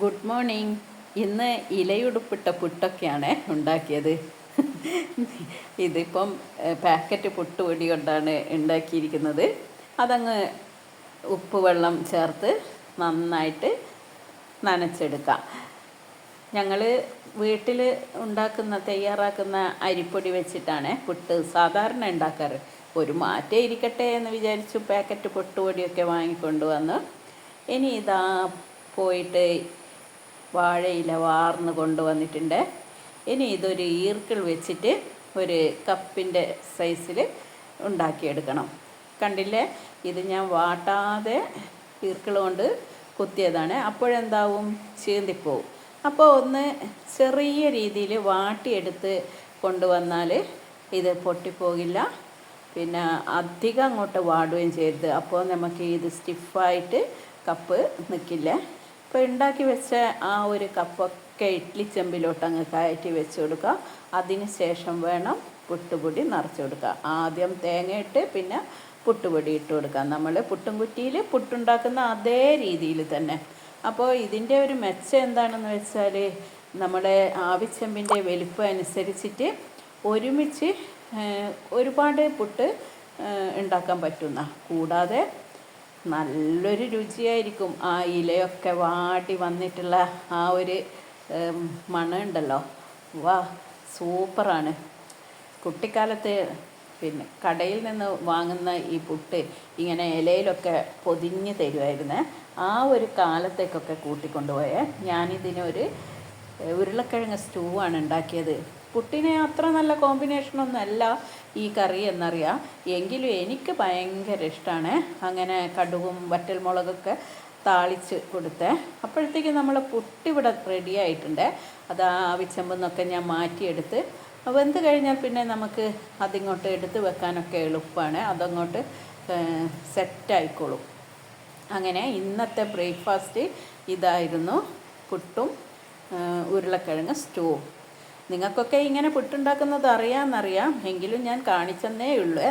Good morning. ഇന്ന് ഇലയുടുപ്പിട്ട പുട്ടൊക്കെയാണ് ഉണ്ടാക്കിയത്. ഇതിപ്പം പാക്കറ്റ് പുട്ടുപൊടി കൊണ്ടാണ് ഉണ്ടാക്കിയിരിക്കുന്നത്. അതങ്ങ് ഉപ്പ് വെള്ളം ചേർത്ത് നന്നായിട്ട് നനച്ചെടുക്കാം. ഞങ്ങൾ വീട്ടിൽ തയ്യാറാക്കുന്ന അരിപ്പൊടി വെച്ചിട്ടാണ് പുട്ട് സാധാരണ ഉണ്ടാക്കാറ്. ഒരു മാറ്റം ഇരിക്കട്ടെ എന്ന് വിചാരിച്ചു പാക്കറ്റ് പുട്ടുപൊടിയൊക്കെ വാങ്ങിക്കൊണ്ട് വന്ന് ഇനി ഇതാ പോയിട്ട് വാഴയില വാർന്ന് കൊണ്ടുവന്നിട്ടുണ്ട്. ഇനി ഇതൊരു ഈർക്കിൾ വെച്ചിട്ട് ഒരു കപ്പിൻ്റെ സൈസിൽ ഉണ്ടാക്കിയെടുക്കണം. കണ്ടില്ലേ, ഇത് ഞാൻ വാട്ടാതെ ഈർക്കിൾ കൊണ്ട് കുത്തിയതാണ്. അപ്പോഴെന്താവും, ചീന്തിപ്പോവും. അപ്പോൾ ഒന്ന് ചെറിയ രീതിയിൽ വാട്ടിയെടുത്ത് കൊണ്ടുവന്നാൽ ഇത് പൊട്ടിപ്പോകില്ല. പിന്നെ അധികം അങ്ങോട്ട് വാടുകയും ചെയ്യരുത്. അപ്പോൾ നമുക്ക് ഇത് സ്റ്റിഫായിട്ട് കപ്പ് നിൽക്കില്ല. ഇപ്പോൾ ഉണ്ടാക്കി വെച്ച ആ ഒരു കപ്പൊക്കെ ഇഡ്ഡലി ചെമ്പിലോട്ട് അങ്ങ് കയറ്റി വെച്ച് കൊടുക്കുക. അതിന് ശേഷം വേണം പുട്ടുപൊടി നിറച്ച് കൊടുക്കുക. ആദ്യം തേങ്ങയിട്ട് പിന്നെ പുട്ടുപൊടി ഇട്ട് കൊടുക്കുക. നമ്മൾ പുട്ടും കുറ്റിയിൽ പുട്ടുണ്ടാക്കുന്ന അതേ രീതിയിൽ തന്നെ. അപ്പോൾ ഇതിൻ്റെ ഒരു മെച്ചം എന്താണെന്ന് വെച്ചാൽ നമ്മുടെ ആവിച്ചെമ്പിൻ്റെ വലിപ്പം അനുസരിച്ചിട്ട് ഒരുമിച്ച് ഒരുപാട് പുട്ട് ഉണ്ടാക്കാൻ പറ്റുന്ന, കൂടാതെ നല്ലൊരു രുചിയായിരിക്കും. ആ ഇലയൊക്കെ വാടി വന്നിട്ടുള്ള ആ ഒരു മണമുണ്ടല്ലോ, വാ, സൂപ്പറാണ്. കുട്ടിക്കാലത്ത് പിന്നെ കടയിൽ നിന്ന് വാങ്ങുന്ന ഈ പുട്ട് ഇങ്ങനെ ഇലയിലൊക്കെ പൊതിഞ്ഞ് തരുമായിരുന്നേ. ആ ഒരു കാലത്തേക്കൊക്കെ കൂട്ടിക്കൊണ്ടുപോയേ. ഞാനിതിനൊരു ഉരുളക്കിഴങ്ങ് സ്റ്റൂ ആണ് ഉണ്ടാക്കിയത്. പുട്ടിന് അത്ര നല്ല കോമ്പിനേഷനൊന്നും അല്ല ഈ കറി എന്നറിയാം, എങ്കിലും എനിക്ക് ഭയങ്കര ഇഷ്ടമാണ്. അങ്ങനെ കടുകും വറ്റൽമുളകൊക്കെ താളിച്ച് കൊടുത്തേ. അപ്പോഴത്തേക്ക് നമ്മൾ പുട്ടിവിടെ റെഡി ആയിട്ടുണ്ട്. അത് ആ ആവിച്ചെമ്പിൽ നിന്നൊക്കെ ഞാൻ മാറ്റിയെടുത്ത് വെന്ത് കഴിഞ്ഞാൽ പിന്നെ നമുക്ക് അതിങ്ങോട്ട് എടുത്ത് വെക്കാനൊക്കെ എളുപ്പമാണ്. അതങ്ങോട്ട് സെറ്റായിക്കോളും. അങ്ങനെ ഇന്നത്തെ ബ്രേക്ക്ഫാസ്റ്റ് ഇതായിരുന്നു, പുട്ടും ഉരുളക്കിഴങ്ങ് സ്റ്റൂവും. നിങ്ങൾക്കൊക്കെ ഇങ്ങനെ പുട്ടുണ്ടാക്കുന്നത് അറിയാമെന്നറിയാം, എങ്കിലും ഞാൻ കാണിച്ചെന്നേ ഉള്ളൂ.